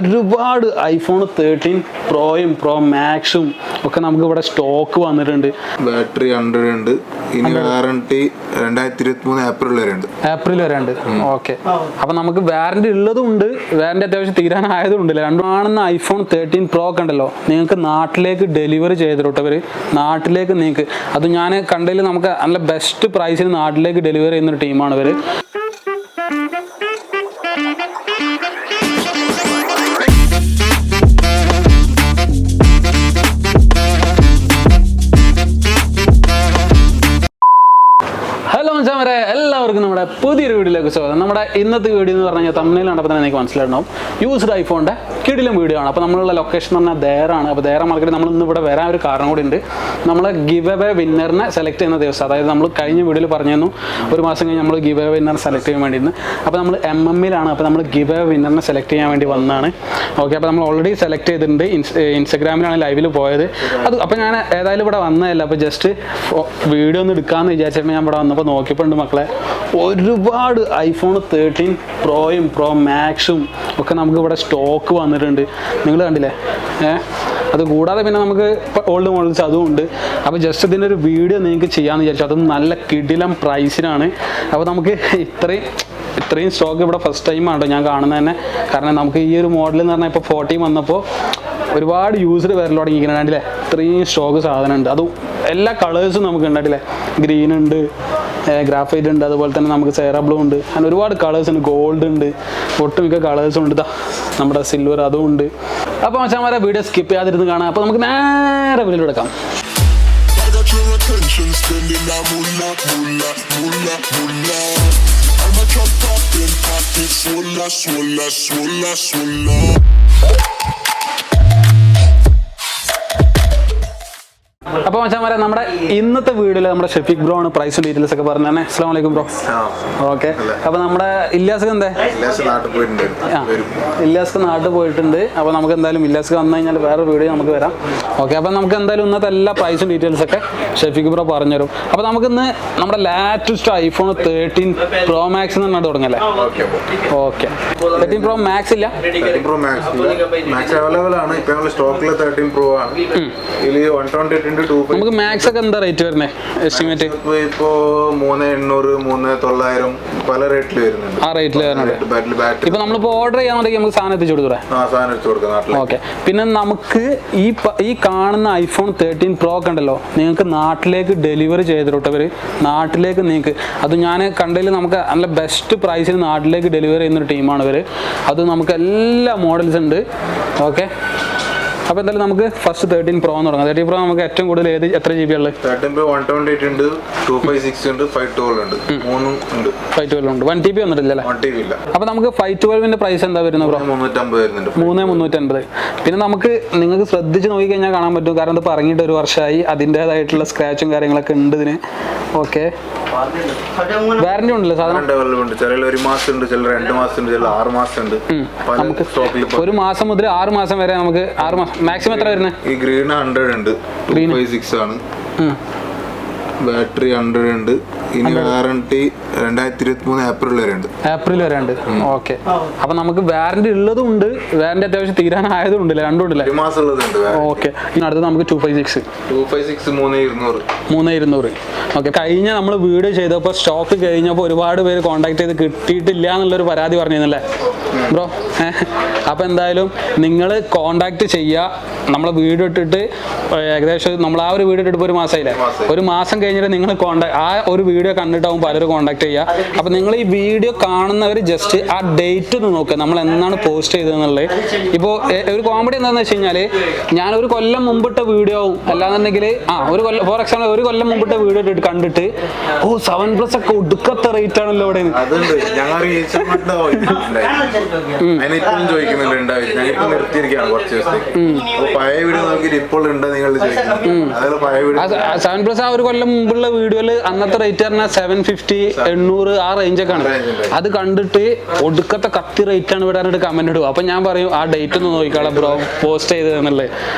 ഒരുപാട് iPhone 13 പ്രോയും pro മാക്സും ഒക്കെ നമുക്ക് ഇവിടെ സ്റ്റോക്ക് വന്നിട്ടുണ്ട്. ബാറ്ററി 100 ഉണ്ട്. ഇനി വാറണ്ടി 2023 ഏപ്രിൽ വരെ ഉണ്ട്. ഓക്കെ, അപ്പൊ നമുക്ക് വാറണ്ടി ഉള്ളതും ഉണ്ട്, വാറണ്ടി അത്യാവശ്യം തീരാനായതും ഉണ്ടല്ലേ. രണ്ടാണെന്ന ഐഫോൺ 13 പ്രോ ഒക്കെ ഉണ്ടല്ലോ, നിങ്ങൾക്ക് നാട്ടിലേക്ക് ഡെലിവറി ചെയ്തിട്ടവര് നാട്ടിലേക്ക് നിങ്ങൾക്ക് അത് ഞാൻ കണ്ടതിൽ നമുക്ക് നല്ല ബെസ്റ്റ് പ്രൈസിന് നാട്ടിലേക്ക് ഡെലിവറി ചെയ്യുന്ന ടീമാണ് ഇവര്. ഹലോ മച്ചാമാരെ, എല്ലാവർക്കും നമ്മുടെ പുതിയൊരു വീഡിയോയിലേക്ക് സ്വാഗതം. നമ്മുടെ ഇന്നത്തെ വീഡിയോ എന്ന് പറഞ്ഞു കഴിഞ്ഞാൽ തമിഴിൽ കണ്ടപ്പോൾ തന്നെ എനിക്ക് മനസ്സിലായിട്ടുണ്ടാവും, യൂസ്ഡ് ഐഫോണിൻ്റെ കിടിലം വീഡിയോ ആണ്. അപ്പോൾ നമ്മളുള്ള ലൊക്കേഷൻ എന്ന് പറഞ്ഞാൽ ദേറാണ്. അപ്പോൾ ദേറ മാർക്കറ്റ് നമ്മൾ ഇന്ന് ഇവിടെ വരാൻ ഒരു കാരണം കൂടി ഉണ്ട്. നമ്മൾ ഗിവ് അവേ വിന്നറിനെ സെലക്ട് ചെയ്യുന്ന ദിവസം, അതായത് നമ്മൾ കഴിഞ്ഞ വീഡിയോയിൽ പറഞ്ഞിരുന്നു ഒരു മാസം കഴിഞ്ഞ് നമ്മൾ ഗിവ് അവേ വിന്നറിനെ സെലക്ട് ചെയ്യാൻ വേണ്ടിയിരുന്നു. അപ്പോൾ നമ്മൾ MM-ലാണ്. അപ്പോൾ നമ്മൾ ഗിവ് അവേ വിന്നറിനെ സെലക്ട് ചെയ്യാൻ വേണ്ടി വന്നതാണ്. ഓക്കെ, അപ്പോൾ നമ്മൾ ഓൾറെഡി സെലക്ട് ചെയ്തിട്ടുണ്ട്. ഇൻസ്റ്റാഗ്രാമിലാണ് ലൈവിൽ പോയത്. അത് അപ്പോൾ ഞാൻ ഏതായാലും ഇവിടെ വന്നതല്ല, അപ്പോൾ ജസ്റ്റ് വീഡിയോ ഒന്ന് എടുക്കാമെന്ന് വിചാരിച്ചപ്പോൾ ഞാൻ ഇവിടെ വന്നപ്പോൾ നോക്കിയപ്പോൾ ഉണ്ട് മക്കളെ, ഒരുപാട് ഐഫോൺ 13 പ്രോയും പ്രോ മാക്സും ഒക്കെ നമുക്ക് ഇവിടെ സ്റ്റോക്ക് വന്നിട്ടുണ്ട്. നിങ്ങൾ കണ്ടില്ലേ? അത് കൂടാതെ പിന്നെ നമുക്ക് ഓൾഡ് മോഡൽസ് അതും ഉണ്ട്. അപ്പോൾ ജസ്റ്റ് ഇതിൻ്റെ ഒരു വീഡിയോ നിങ്ങൾക്ക് ചെയ്യാമെന്ന് വിചാരിച്ചു. അതും നല്ല കിടിലം പ്രൈസിനാണ്. അപ്പോൾ നമുക്ക് ഇത്രയും സ്റ്റോക്ക് ഇവിടെ ഫസ്റ്റ് ടൈമാണ് ഞാൻ കാണുന്നത് തന്നെ. കാരണം നമുക്ക് ഈ ഒരു മോഡൽ എന്ന് പറഞ്ഞാൽ ഇപ്പോൾ 14 വന്നപ്പോൾ ഒരുപാട് യൂസർ വരൽ തുടങ്ങിയിരിക്കുന്നത് കണ്ടില്ലേ. ഇത്രയും സ്റ്റോക്ക് സാധനം ഉണ്ട്. അതും എല്ലാ കളേഴ്സും നമുക്ക് ഉണ്ടല്ലേ. ഗ്രീൻ ഉണ്ട്, ഗ്രാഫൈറ്റ് ഉണ്ട്, അതുപോലെ തന്നെ നമുക്ക് സേറ ബ്ലൂ ഉണ്ട്, അങ്ങനെ ഒരുപാട് കളേഴ്സ് ഉണ്ട്. ഗോൾഡ് ഉണ്ട്, ഒട്ടുമിക്ക കളേഴ്സും ഉണ്ട്. നമ്മുടെ സിൽവർ അതും ഉണ്ട്. അപ്പോൾ മച്ചാന്മാരെ വീഡിയോ സ്കിപ്പ് ചെയ്യാതിരുന്ന് കാണാം. അപ്പോൾ നമുക്ക് നേരെ വീഡിയോ എടുക്കാം. അപ്പോൾ മച്ചാന്മാരെ നമ്മുടെ ഇന്നത്തെ വീഡിയോയിൽ നമ്മുടെ ഷെഫീഖ് ബ്രോ ആണ് പ്രൈസും ഡീറ്റെയിൽസ് ഒക്കെ പറഞ്ഞു തന്നെ. അസ്സലാമു അലൈക്കും ബ്രോ. ഓക്കെ, അപ്പോൾ നമ്മുടെ ഇല്ലിയാസ് എന്തേ ഇല്ലിയാസ് നാട്ടിൽ പോയിട്ടുണ്ട്. അപ്പോൾ നമുക്ക് എന്തായാലും ഇല്ലിയാസ് വന്നു കഴിഞ്ഞാൽ വേറെ വീഡിയോ നമുക്ക് വരാം. ഓക്കെ, അപ്പോൾ നമുക്ക് എന്തായാലും ഇന്നത്തെ എല്ലാ പ്രൈസും ഡീറ്റെയിൽസ് ഒക്കെ ഷെഫീഖ് ബ്രോ പറഞ്ഞുതരും. അപ്പോൾ നമുക്കിന്ന് നമ്മുടെ ലാറ്റസ്റ്റ് ഐഫോൺ 13 പ്രോ മാക്സ് എന്ന് പറഞ്ഞാൽ തുടങ്ങല്ലേ. ഓക്കെ, 13 പ്രോ മാക്സ് ഇല്ല, നമുക്ക് മാക്സ് ഒക്കെ എന്താ റേറ്റ് വരുന്നത് എസ്റ്റിമേറ്റ്? ഇപ്പോ 3800 3900 പല റേറ്റിൽ വരുന്നുണ്ട്. ആ റേറ്റിൽ വരുന്നുണ്ട്. ഇപ്പൊ നമ്മളിപ്പോ ഓർഡർ ചെയ്യാന്നുണ്ടെങ്കിൽ നമുക്ക് സാധനം എത്തിച്ചു കൊടുക്കാം. ഓക്കെ, പിന്നെ നമുക്ക് ഈ കാണുന്ന ഐഫോൺ 13 പ്രോ ഒക്കെ ഉണ്ടല്ലോ, നിങ്ങൾക്ക് നാട്ടിലേക്ക് ഡെലിവറി ചെയ്തിട്ടവര് നാട്ടിലേക്ക് നിങ്ങൾക്ക് അത് ഞാൻ കണ്ടതിൽ നമുക്ക് നല്ല ബെസ്റ്റ് പ്രൈസിന് നാട്ടിലേക്ക് ഡെലിവറി ചെയ്യുന്ന ഒരു ടീമാണ് ഇവര്. അത് നമുക്ക് എല്ലാ മോഡൽസ് ഉണ്ട്. ഓക്കെ, അപ്പോൾ എന്തായാലും നമുക്ക് ഫസ്റ്റ് 13 പ്രോ എന്ന് തുടങ്ങാം. 13 പ്രോ നമുക്ക് ഏറ്റവും കൂടുതൽ എത്ര GB ഉള്ളത്? 13 പ്രോ 128 ഉണ്ട്, 256 ഉണ്ട്, 512 ഉണ്ട്, 3 ഉണ്ട്. 512 ഉണ്ട്. 1 TB വന്നിട്ടില്ലല്ലേ? 1 TB ഇല്ല. അപ്പോൾ നമുക്ക് 512ന്റെ പ്രൈസ് എന്താ വരുന്നത് ബ്രോ? 350 വരുന്നുണ്ട്. 350. പിന്നെ നമുക്ക് നിങ്ങൾക്ക് ശ്രദ്ധിച്ച് നോക്കി കഴിഞ്ഞാൽ കാണാൻ പറ്റും, കാരണം ഇത് പറഞ്ഞിട്ട് ഒരു വർഷമായി, അതിൻ്റെതായിട്ടുള്ള സ്ക്രാച്ചും കാര്യങ്ങളൊക്കെ ഉണ്ട് ഇതിന്. ഓക്കെ, വാറന്റി ഉണ്ടല്ലോ സാധനം? ചില 1 മാസം ഉണ്ട്, ചില 2 മാസം ഉണ്ട്, ചില 6 മാസം ഉണ്ട്. നമുക്ക് 1 മാസം മുതൽ 6 മാസം വരെ നമുക്ക് 6 മാസം മാക്സിമം എത്ര വരുന്നത്? ഈ ഗ്രീൻ 100 ഉണ്ട്, 256 ആണ്. ബാറ്ററി 100 ഉണ്ട്. ഇനി വാറണ്ടി 2023 ഏപ്രിൽ വരെ ഉണ്ട്. ഓക്കെ, അപ്പൊ നമുക്ക് വാറന്റി ഉള്ളതും ഉണ്ട്, വാറന്റി അത്യാവശ്യം തീരാനായതും ഉണ്ടല്ലേ, രണ്ടും ഉണ്ടല്ലേ? 1 മാസം ഉള്ളതുണ്ട്. ഓക്കെ, ഇനി അടുത്ത് നമുക്ക് 256 3200. ഓക്കെ, കഴിഞ്ഞ നമ്മൾ വീഡിയോ ചെയ്തപ്പോൾ സ്റ്റോക്ക് കഴിഞ്ഞപ്പോൾ ഒരുപാട് പേര് കോൺടാക്ട് ചെയ്ത് കിട്ടിയിട്ടില്ല എന്നുള്ളൊരു പരാതി പറഞ്ഞിരുന്നല്ലേ ബ്രോ? അപ്പോൾ എന്തായാലും നിങ്ങൾ കോൺടാക്ട് ചെയ്യുക. നമ്മളെ വീഡിയോ ഇട്ടിട്ട് ഏകദേശം നമ്മൾ ആ ഒരു വീഡിയോ ഇട്ടിട്ട് 1 മാസമായില്ലേ, 1 മാസം കഴിഞ്ഞിട്ട് നിങ്ങൾ ആ ഒരു വീഡിയോ കണ്ടിട്ടാവും പലരും കോൺടാക്ട് ചെയ്യുക. അപ്പോൾ നിങ്ങൾ ഈ വീഡിയോ കാണുന്നവർ ജസ്റ്റ് ആ ഡേറ്റ് ഒന്ന് നോക്കുക, നമ്മൾ എന്നാണ് പോസ്റ്റ് ചെയ്തതെന്നുള്ളത്. ഇപ്പോൾ ഒരു കോമഡി എന്താണെന്ന് വെച്ച് കഴിഞ്ഞാൽ, ഞാൻ ഒരു കൊല്ലം മുമ്പിട്ട വീഡിയോ ആവും, അല്ലാന്നുണ്ടെങ്കിൽ ഒരു കൊല്ലം ഫോർ എക്സാമ്പിൾ ഒരു കൊല്ലം മുമ്പിട്ട വീഡിയോ ഇട്ടിട്ട് കണ്ടിട്ട് 7+ ഒക്കെ ഒടുക്കത്തെ റേറ്റ് ആണല്ലോ ഇവിടെ. ആ ഒരു കൊല്ലം മുമ്പുള്ള വീഡിയോയില് അന്നത്തെ റേറ്റ് പറഞ്ഞാൽ 750 800 ആ റേഞ്ചൊക്കെ ആണ്. അത് കണ്ടിട്ട് ഒടുക്കത്തെ കത്തി റേറ്റ് ആണ് ഇവിടെ കമന്റ് ഇടുക. അപ്പൊ ഞാൻ പറയും ആ ഡേറ്റ് ഒന്ന് നോക്കിക്കാളെ ബ്രോ പോസ്റ്റ് ചെയ്തതെന്നുള്ളത്.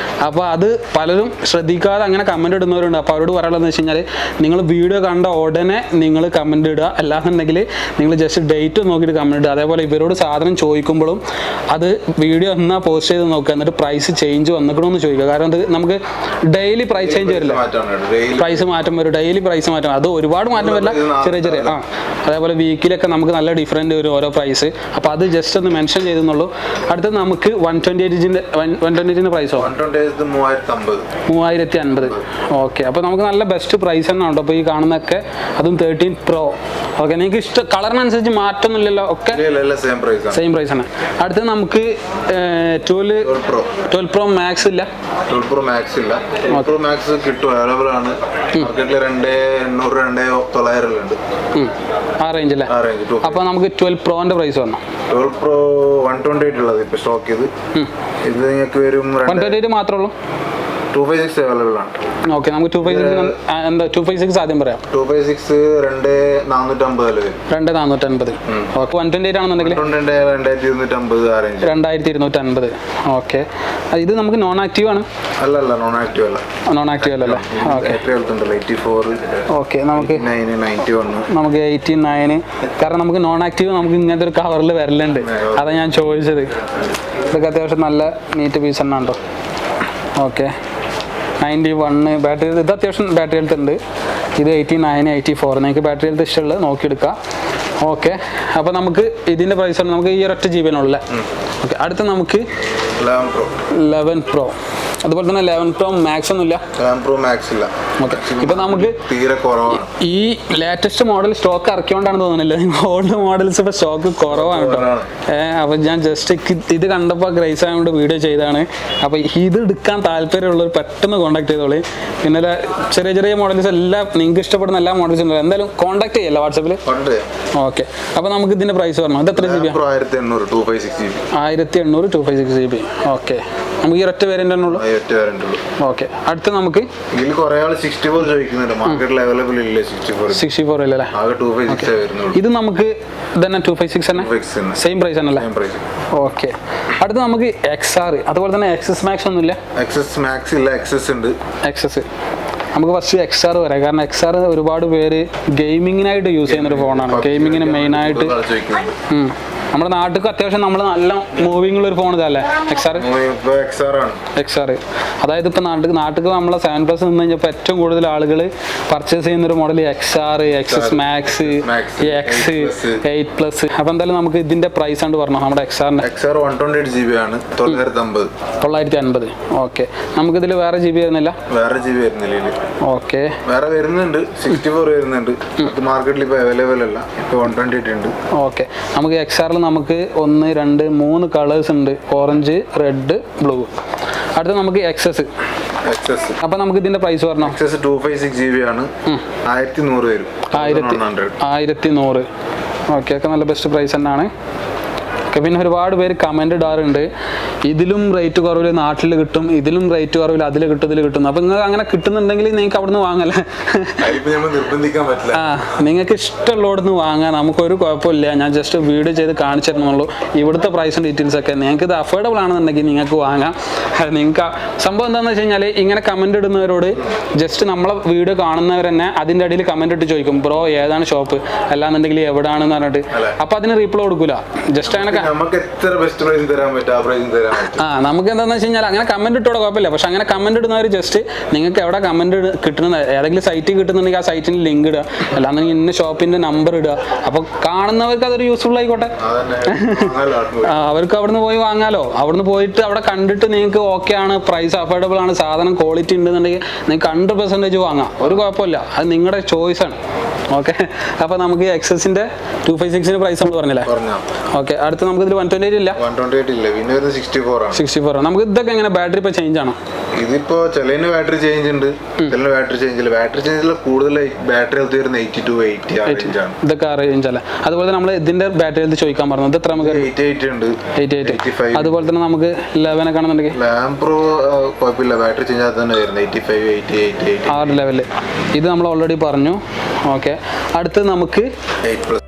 അപ്പൊ അത് പലരും ശ്രദ്ധിക്കാതെ അങ്ങനെ കമന്റ് ഇടുന്നവരുണ്ട്. അപ്പൊ അവരോട് പറയാനുള്ളതെന്ന് വെച്ച് കഴിഞ്ഞാൽ നിങ്ങൾ വീഡിയോ കണ്ട ഉടനെ നിങ്ങൾ കമന്റ് ഇടുക. അല്ലാന്നുണ്ടെങ്കിൽ നിങ്ങൾ ജസ്റ്റ് ഡേറ്റ് നോക്കിയിട്ട് കമന്റ് ഇടുക. അതേപോലെ ഇവരോട് സാധനം ചോദിക്കുമ്പോഴും അത് വീഡിയോ എന്നാ പോസ്റ്റ് ചെയ്ത് നോക്കുക, എന്നിട്ട് പ്രൈസ് ചേഞ്ച് വന്നിക്കണമെന്ന് ചോദിക്കുക. കാരണം അത് നമുക്ക് ഡെയിലി പ്രൈസ് ചേഞ്ച് വരില്ല, പ്രൈസ് മാറ്റം വരും, ഡെയിലി പ്രൈസ് മാറ്റം. അത് ഒരുപാട് മാറ്റം വരില്ല, ചെറിയ ചെറിയ അതേപോലെ വീക്കിലൊക്കെ നമുക്ക് നല്ല ഡിഫറൻറ്റ് വരും ഓരോ പ്രൈസ്. അപ്പോൾ അത് ജസ്റ്റ് ഒന്ന് മെൻഷൻ ചെയ്തെന്നുള്ളൂ. അടുത്തത് നമുക്ക് 128 പ്രൈസോ 3050. ഓക്കെ, അപ്പോൾ നമുക്ക് നല്ല ബെസ്റ്റ് പ്രൈസ് തന്നെ ഉണ്ടോ. അപ്പോൾ ഈ കാണുന്നതൊക്കെ അതും 13 Pro. ഓക്കെ, നിങ്ങൾക്ക് ഇഷ്ടം കളറിനനുസരിച്ച് മാറ്റമൊന്നുമില്ലല്ലോ, ഒക്കെ സെയിം പ്രൈസ് ആണ്. അടുത്തത് നമുക്ക് 12 Pro Max ഇല്ല. 12 Pro Max ഇല്ല. 12 Pro Max കിട്ടും, അവൈലബിൾ ആണ് മാർക്കറ്റിൽ. 2800 2900 ഉണ്ട് ആ റേഞ്ച് അല്ലേ. അപ്പൊ നമുക്ക് 12 Proന്റെ പ്രൈസ് വന്നു. 12 Pro 128 ഉള്ളത് ഇപ്പൊ സ്റ്റോക്ക് ചെയ്ത്. ഇത് നിങ്ങൾക്ക് വരും 128 മാത്രമേ ഉള്ളൂ. 256 അവൈലബിൾ ആണ്. ഓക്കെ, നമുക്ക് 256 എന്താ 256 ആദ്യം പറയാം. 256 2450 വരും. 2450. ഓക്കെ, 128 ആണെന്നുണ്ടെങ്കിൽ 2250 ആ റേഞ്ച്. 2250. ഓക്കെ, ഇത് നമുക്ക് നോൺ ആക്റ്റീവ് ആണ്. അല്ല നോൺ ആക്റ്റീവ് അല്ല. നോൺ ആക്റ്റീവ് അല്ലല്ലേ. ഓക്കെ, 84. ഓക്കെ, നമുക്ക് 91. നമുക്ക് 89. കാരണം നമുക്ക് നോൺ ആക്റ്റീവ് നമുക്ക് ഇങ്ങനത്തെ ഒരു കവറിൽ വരലുണ്ട്. അതാണ് ഞാൻ ചോദിച്ചത്. ഇതൊക്കെ അത്യാവശ്യം നല്ല നീറ്റ് പീസ് തന്നെ ഉണ്ടോ. Okay, 91 battery. ഇത് അത്യാവശ്യം ബാറ്ററി ഹെൽത്ത് ഉണ്ട്. ഇത് 89 84. നിങ്ങൾക്ക് ബാറ്ററി ഹെൽത്ത് ഇഷ്ടമുള്ളത് നോക്കിയെടുക്കാം. ഓക്കെ, അപ്പോൾ നമുക്ക് ഇതിൻ്റെ പ്രൈസ് ആണ് നമുക്ക് ഈ ഒരൊറ്റ GB ഉള്ളൂ. ഓക്കെ, അടുത്ത നമുക്ക് 11 Pro. അതുപോലെ തന്നെ 11 Pro Max ഒന്നുമില്ല. 11 Pro Max ഇല്ല. ഓക്കെ, ഇപ്പൊ നമുക്ക് തീരെ കുറവാണ്. ഈ ലേറ്റസ്റ്റ് മോഡൽ സ്റ്റോക്ക് ഇറക്കിയോണ്ടാണ് തോന്നുന്നില്ല. ഓൾഡ് മോഡൽസ് ഇപ്പൊ സ്റ്റോക്ക് കുറവാണ് കേട്ടോ. അപ്പൊ ഞാൻ ജസ്റ്റ് ഇത് കണ്ടപ്പോൾ ഗ്രേസ് ആയതുകൊണ്ട് വീഡിയോ ചെയ്താണ്. അപ്പൊ ഇത് എടുക്കാൻ താല്പര്യമുള്ളവർ പെട്ടെന്ന് കോൺടാക്ട് ചെയ്തോളി. പിന്നെ ചെറിയ ചെറിയ മോഡൽസ് എല്ലാം നിങ്ങൾക്ക് ഇഷ്ടപ്പെടുന്ന എല്ലാ മോഡൽസും ഉണ്ട്. എന്തായാലും കോൺടാക്ട് ചെയ്യല്ലോ വാട്സാപ്പിൽ. ഓക്കെ, അപ്പൊ നമുക്ക് ഇതിന്റെ പ്രൈസ് പറഞ്ഞു. ഇത് എത്ര GB? 1800 256 GB. ഓക്കെ, നമുക്ക് ഈ ഒറ്റ വേരിയന്റ് ഉള്ളൂ. ഓക്കെ, അടുത്ത നമുക്ക് ഇതിൽ കുറെ ആൾ 64 ചോദിക്കുന്നുണ്ട്. മാർക്കറ്റിൽ അവൈലബിൾ ഇല്ല 64 ഇല്ലല്ലേ. ആകെ 256 വരുന്നുള്ളൂ. ഇത് നമുക്ക് തന്നെ 256 തന്നെ സെയിം പ്രൈസ് ആണല്ലേ. ഓക്കെ, അടുത്ത നമുക്ക് XR. അതുപോലെ തന്നെ XS Max ഒന്നുമില്ല. XS Max ഇല്ല, XS ഉണ്ട്. XS നമുക്ക് ഫസ്റ്റ് XR വരാം. കാരണം XR ഒരുപാട് പേര് ഗെയിമിങ്ങിനായിട്ട് യൂസ് ചെയ്യുന്നൊരു ഫോണാണ്. ഗെയിമിങ്ങിന് മെയിനായിട്ട് നമ്മുടെ നാട്ടിൽ അത്യാവശ്യം നമ്മൾ നല്ല മൂവിങ് ഉള്ള ഒരു ഫോൺ ഇതല്ലേ XR. അതായത് ഇപ്പൊ നാട്ടിൽ നമ്മളെ 7+ നിന്ന് കഴിഞ്ഞപ്പോൾ ഏറ്റവും കൂടുതൽ ആളുകൾ പർച്ചേസ് ചെയ്യുന്ന ഒരു model XR, XS Max, X, 8+. അപ്പൊ എന്തായാലും നമുക്ക് ഇതിന്റെ പ്രൈസ് ആണ് പറഞ്ഞു. നമ്മുടെ XR 128 GB ആണ്. 950. ഓക്കെ, നമുക്ക് ഇതിൽ വേറെ GB വരുന്നില്ല. ഓക്കെ, വേറെ വരുന്നുണ്ട്. 64 വരുന്നുണ്ട്. മാർക്കറ്റിൽ ഇപ്പൊ അവൈലബിൾ അല്ല. ഇപ്പൊ 128 ഉണ്ട്. ഓക്കെ, നമുക്ക് XR നമുക്ക് 1 2 3 കളേഴ്സ് ഉണ്ട്. Orange, red, blue. അടുത്ത നമുക്ക് XS. അപ്പൊ നമുക്ക് ഇതിന്റെ പ്രൈസ് പറഞ്ഞോ. XS 256 GB ആണ്. 1100 വരും. 1100. ഓക്കെ, ഒക്കെ നല്ല ബെസ്റ്റ് പ്രൈസ് തന്നെയാണ്. പിന്നെ ഒരുപാട് പേര് കമന്റ് ഇടാറുണ്ട്, ഇതിലും റേറ്റ് കുറവിൽ നാട്ടിൽ കിട്ടും, ഇതിലും റേറ്റ് കുറവിൽ അതിൽ കിട്ടും, ഇതിൽ കിട്ടും. അപ്പൊ നിങ്ങൾക്ക് അങ്ങനെ കിട്ടുന്നുണ്ടെങ്കിൽ നിങ്ങൾക്ക് അവിടുന്ന് വാങ്ങല്ലേ. നിങ്ങൾക്ക് ഇഷ്ടമുള്ളവിടുന്ന് വാങ്ങാൻ നമുക്കൊരു കുഴപ്പമില്ല. ഞാൻ ജസ്റ്റ് വീഡിയോ ചെയ്ത് കാണിച്ചു തരുന്നുള്ളൂ. ഇവിടുത്തെ പ്രൈസും ഡീറ്റെയിൽസ് ഒക്കെ നിങ്ങൾക്ക് ഇത് അഫോർഡബിൾ ആണെന്നുണ്ടെങ്കിൽ നിങ്ങൾക്ക് വാങ്ങാം. നിങ്ങൾക്ക് സംഭവം എന്താണെന്ന് വെച്ച് കഴിഞ്ഞാൽ ഇങ്ങനെ കമന്റ് ഇടുന്നവരോട് ജസ്റ്റ് നമ്മളെ വീഡിയോ കാണുന്നവർ തന്നെ അതിൻ്റെ അടിയിൽ കമന്റ് ഇട്ട് ചോദിക്കും, ബ്രോ ഏതാണ് ഷോപ്പ്, അല്ലാന്നുണ്ടെങ്കിൽ എവിടെയാണെന്ന് പറഞ്ഞിട്ട്. അപ്പൊ അതിന് റീപ്ലൈ കൊടുക്കൂല. ജസ്റ്റ് അങ്ങനെ നമുക്ക് എന്താണെന്ന് വെച്ച് കഴിഞ്ഞാൽ അങ്ങനെ കമന്റ് ഇട്ടോടെ കുഴപ്പമില്ല. പക്ഷെ അങ്ങനെ കമന്റ് ഇടുന്നവർ ജസ്റ്റ് നിങ്ങൾക്ക് എവിടെ കമന്റ് കിട്ടുന്ന ഏതെങ്കിലും സൈറ്റിൽ കിട്ടുന്നുണ്ടെങ്കിൽ ആ സൈറ്റിന് ലിങ്ക് ഇടുക, അല്ലാന്നുണ്ടെങ്കിൽ ഇന്ന ഷോപ്പിന്റെ നമ്പർ ഇടുക. അപ്പൊ കാണുന്നവർക്ക് അതൊരു യൂസ്ഫുൾ ആയിക്കോട്ടെ. അവർക്ക് അവിടുന്ന് പോയി വാങ്ങാലോ. അവിടുന്ന് പോയിട്ട് അവിടെ കണ്ടിട്ട് നിങ്ങൾക്ക് ഓക്കെ ആണ്, പ്രൈസ് അഫോർഡബിൾ ആണ്, സാധനം ക്വാളിറ്റി ഉണ്ടെന്നുണ്ടെങ്കിൽ നിങ്ങൾക്ക് 100% വാങ്ങാം. ഒരു കുഴപ്പമില്ല, അത് നിങ്ങളുടെ ചോയ്സ് ആണ്. ഓക്കെ, അപ്പൊ നമുക്ക് XSന്റെ 256 പ്രൈസ് നമ്മൾ പറഞ്ഞില്ലേ. ഓക്കെ, അടുത്ത് നമുക്ക് ഇതിൽ 128 ഇല്ല. 64 നമുക്ക് ഇതൊക്കെ എങ്ങനെ ബാറ്ററി ഇപ്പൊ ചേഞ്ച് ആണോ? ഇതിപ്പോ ചിലതിന് ബാറ്ററി ചേഞ്ച് ഉണ്ട്, ചില ബാറ്ററി ചേഞ്ച് ഇല്ല. ബാറ്ററി ചേഞ്ചിൽ കൂടുതൽ ബാറ്ററി ഹെൽത്ത് വരുന്ന 82 80 ഇതൊക്കെ ആ റേഞ്ച് അല്ലേ. അതുപോലെ നമ്മൾ ഇതിന്റെ ബാറ്ററി ഹെൽത്ത് ചോദിക്കാൻ പറഞ്ഞു. ഇത് എത്ര നമുക്ക് 88 ഉണ്ട്, 88. അതുപോലെ തന്നെ നമുക്ക് 11 ഒക്കെ ആണെന്നുണ്ടെങ്കിൽ 11 Pro കുഴപ്പമില്ല, ബാറ്ററി ചേഞ്ച് ആകാതെ തന്നെ വരുന്നത് 85 88 88 ആ ഒരു ലെവല്. ഇത് നമ്മൾ ഓൾറെഡി പറഞ്ഞു. ഓക്കെ, അടുത്ത് നമുക്ക് 8+.